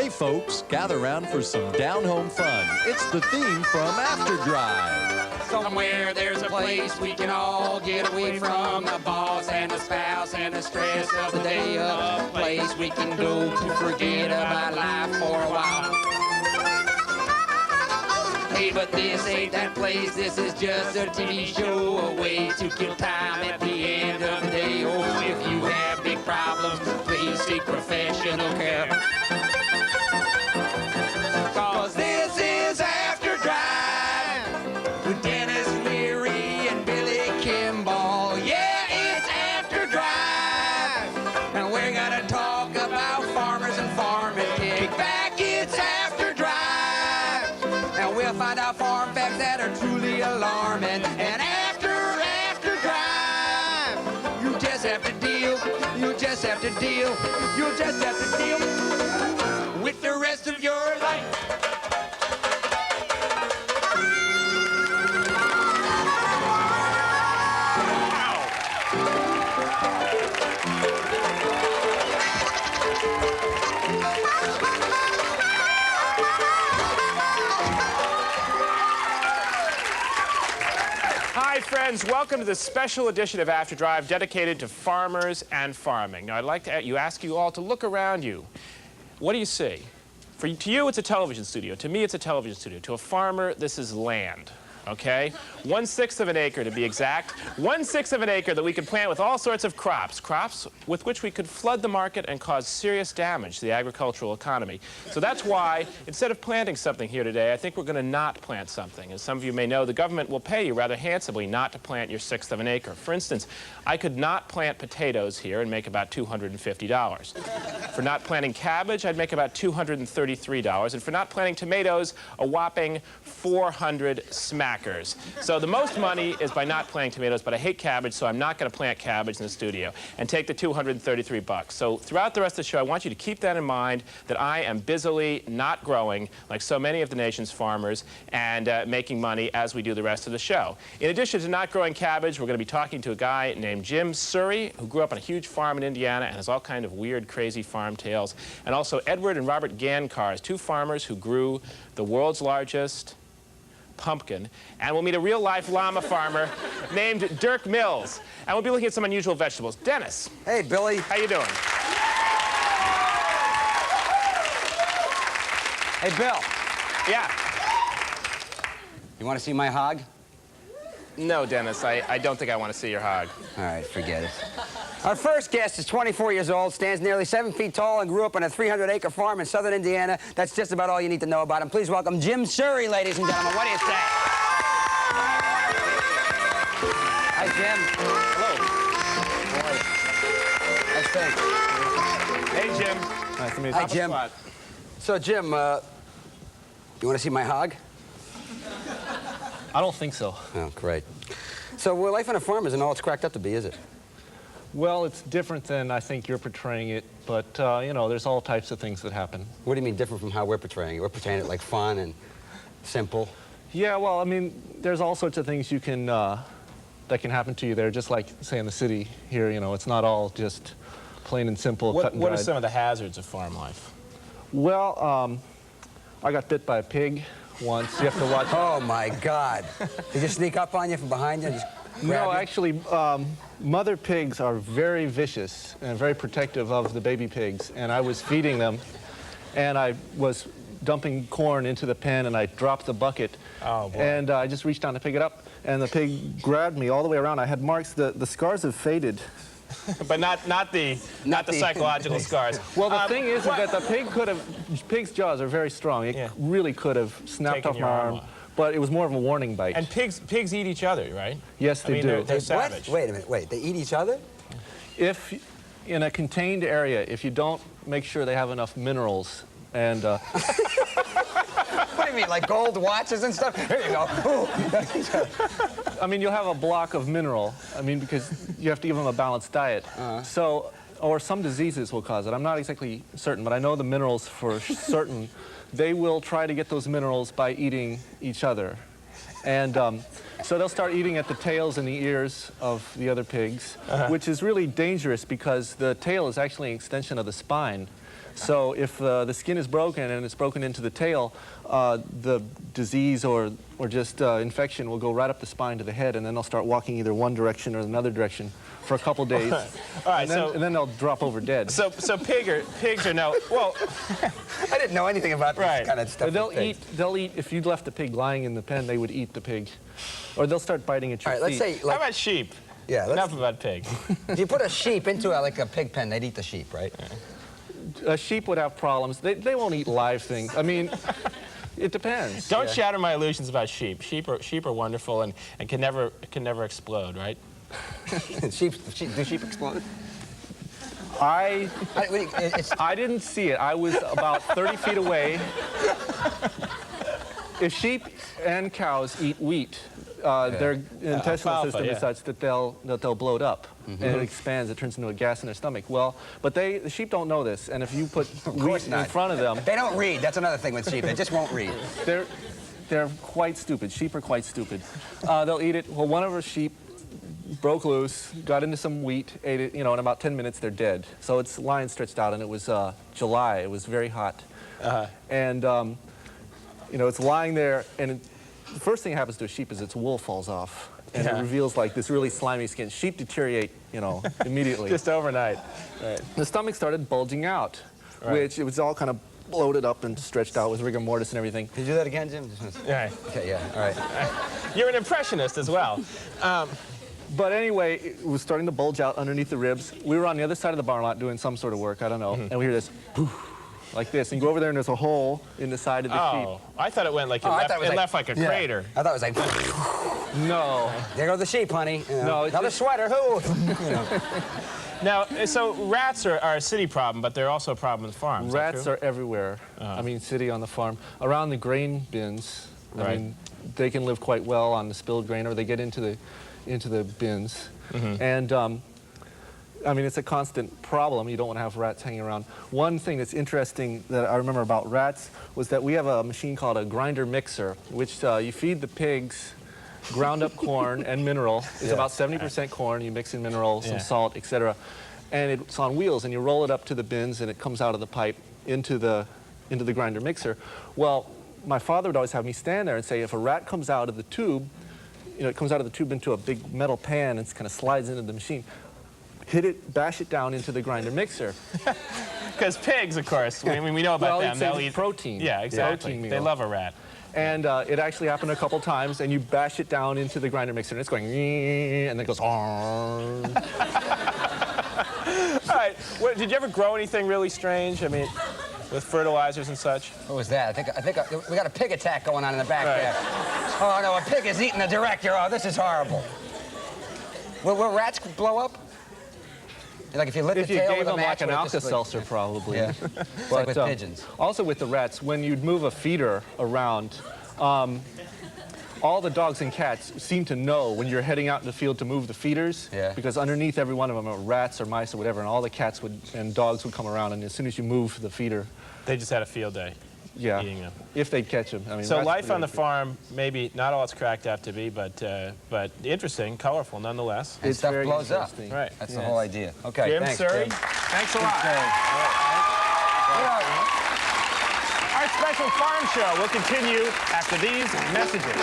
Hey folks, gather round for some down-home fun. It's the theme from Afterdrive. Somewhere there's a place we can all get away from the boss and the spouse and the stress of the day. A place we can go to forget about life for a while. Hey, but this ain't that place, this is just a TV show, a way to kill time at the end of the day. Oh, if you have big problems, please seek professional care. Cause this is Afterdrive with Dennis Leary and Billy Kimball. Yeah, it's Afterdrive, and we're gonna talk about farmers and farming. Kick back, it's Afterdrive, and we'll find out farm facts that are truly alarming. And Afterdrive, you just have to deal, you just have to deal, you just have to deal with the rest of your life. Hi, friends. Welcome to this special edition of Afterdrive dedicated to farmers and farming. Now, I'd like to ask you all to look around you. What do you see? To you, it's a television studio. To me, it's a television studio. To a farmer, this is land. Okay? 1/6 of an acre, to be exact. 1/6 of an acre that we could plant with all sorts of crops. Crops with which we could flood the market and cause serious damage to the agricultural economy. So that's why, instead of planting something here today, I think we're going to not plant something. As some of you may know, the government will pay you rather handsomely not to plant your 1/6 of an acre. For instance, I could not plant potatoes here and make about $250. For not planting cabbage, I'd make about $233. And for not planting tomatoes, a whopping 400 smackers. So the most money is by not planting tomatoes, but I hate cabbage, so I'm not going to plant cabbage in the studio and take the $233. So throughout the rest of the show, I want you to keep that in mind, that I am busily not growing like so many of the nation's farmers and making money as we do the rest of the show. In addition to not growing cabbage, we're going to be talking to a guy named Jim Surrey, who grew up on a huge farm in Indiana and has all kinds of weird, crazy farm tales. And also Edward and Robert Gankars, two farmers who grew the world's largest pumpkin. And we'll meet a real-life llama farmer named Dirk Mills. And we'll be looking at some unusual vegetables. Dennis. Hey, Billy. How you doing? Hey, Bill. Yeah. You want to see my hog? No, Dennis, I don't think I want to see your hog. All right, forget it. Our first guest is 24 years old, stands nearly 7 feet tall, and grew up on a 300-acre farm in southern Indiana. That's just about all you need to know about him. Please welcome Jim Surrey, ladies and gentlemen. What do you say? Hi, Jim. Hello. How's things? Hey, Jim. Nice to meet you. Hi, Jim. So, Jim, you want to see my hog? I don't think so. Oh, great. So, life on a farm isn't all it's cracked up to be, is it? Well, it's different than I think you're portraying it, but, you know, there's all types of things that happen. What do you mean different from how we're portraying it? We're portraying it like fun and simple. Yeah, well, I mean, there's all sorts of things you can, that can happen to you there, just like, say, in the city here, you know, it's not all just plain and simple, cut and dried. What are some of the hazards of farm life? Well, I got bit by a pig once. You have to watch. Oh, my God. Did you sneak up on you from behind you and just grab No, you? actually, mother pigs are very vicious and very protective of the baby pigs. And I was feeding them, and I was dumping corn into the pen, and I dropped the bucket. Oh, boy. And I just reached down to pick it up, and the pig grabbed me all the way around. I had marks. The scars have faded. But not the psychological scars. Well, the thing is that the pig's jaws are very strong. It really could have snapped Taken off my your arm arm. off. But it was more of a warning bite. And pigs eat each other, right? Yes, they do. They're savage. What? Wait a minute, wait. They eat each other? If, in a contained area, if you don't make sure they have enough minerals and... What do you mean, like gold watches and stuff? Here you go. I mean, you'll have a block of mineral. I mean, because you have to give them a balanced diet. So, or some diseases will cause it. I'm not exactly certain, but I know the minerals for certain. They will try to get those minerals by eating each other. And so they'll start eating at the tails and the ears of the other pigs, which is really dangerous because the tail is actually an extension of the spine. So if the skin is broken and it's broken into the tail, the disease or just infection will go right up the spine to the head, and then they'll start walking either one direction or another direction for a couple days. All right, and then they'll drop over dead. So pigs are now, well... I didn't know anything about this kind of stuff. They'll eat, if you'd left the pig lying in the pen, they would eat the pig. Or they'll start biting at your feet. All right, let's say... How about sheep? Yeah, enough about pig. If you put a sheep into like a pig pen, they'd eat the sheep, right? A sheep would have problems. They won't eat live things. I mean, it depends. Don't shatter my illusions about sheep. Sheep are wonderful and can never explode, right? Do sheep explode? I didn't see it. I was about 30 feet away. If sheep and cows eat wheat, their intestinal system is such that they'll bloat up, and it expands. It turns into a gas in their stomach. Well, but the sheep don't know this, and if you put wheat in front of them, they don't read. That's another thing with sheep. They just won't read. They're quite stupid. Sheep are quite stupid. They'll eat it. Well, one of our sheep broke loose, got into some wheat, ate it. You know, in about 10 minutes they're dead. So it's lying stretched out, and it was July. It was very hot, and you know, it's lying there, and the first thing that happens to a sheep is its wool falls off, and it reveals like this really slimy skin. Sheep deteriorate, you know, immediately. Just overnight. Right. The stomach started bulging out, which it was all kind of bloated up and stretched out with rigor mortis and everything. Can you do that again, Jim? Right. Okay, yeah, all right. You're an impressionist as well. But anyway, it was starting to bulge out underneath the ribs. We were on the other side of the barn lot doing some sort of work, I don't know, and we hear this poof, like this, and go over there and there's a hole in the side of the sheep. Oh, I thought it went like it left like a crater. I thought it was like... No. There go the sheep, honey. You know. No, another sweater, who? You know. Now, so rats are a city problem, but they're also a problem in farms. Rats are everywhere. I mean, city, on the farm. Around the grain bins, I mean, they can live quite well on the spilled grain, or they get into the bins. And I mean, it's a constant problem. You don't want to have rats hanging around. One thing that's interesting that I remember about rats was that we have a machine called a grinder mixer, which you feed the pigs ground up corn and mineral. It's about 70% corn. You mix in mineral, some salt, etc. And it's on wheels, and you roll it up to the bins, and it comes out of the pipe into the grinder mixer. Well, my father would always have me stand there and say, if a rat comes out of the tube, you know, it comes out of the tube into a big metal pan and it kind of slides into the machine. Hit it, bash it down into the grinder mixer. Because pigs, of course, we know about them. They'll eat protein. Yeah, exactly. Protein meal. They love a rat. And it actually happened a couple times, and you bash it down into the grinder mixer, and it's going, and then it goes, All right. Did you ever grow anything really strange? I mean, with fertilizers and such? What was that? I think we got a pig attack going on in the back there. Oh, no, a pig is eating the director. Oh, this is horrible. Will rats blow up? Like if you lit the tail with a match. If you gave them like an Alka-Seltzer, probably. Yeah. It's like with pigeons. Also with the rats, when you'd move a feeder around, all the dogs and cats seem to know when you're heading out in the field to move the feeders, because underneath every one of them are rats or mice or whatever, and all the cats and dogs would come around, and as soon as you move the feeder... They just had a field day. Yeah, eating them. If they'd catch them. I mean, so life on the farm, maybe not all it's cracked up to be, but interesting, colorful nonetheless. And stuff blows up. Right. That's the whole idea. Okay, Jim, thanks, Surrey, Jim. thanks a lot. Our special farm show will continue after these messages.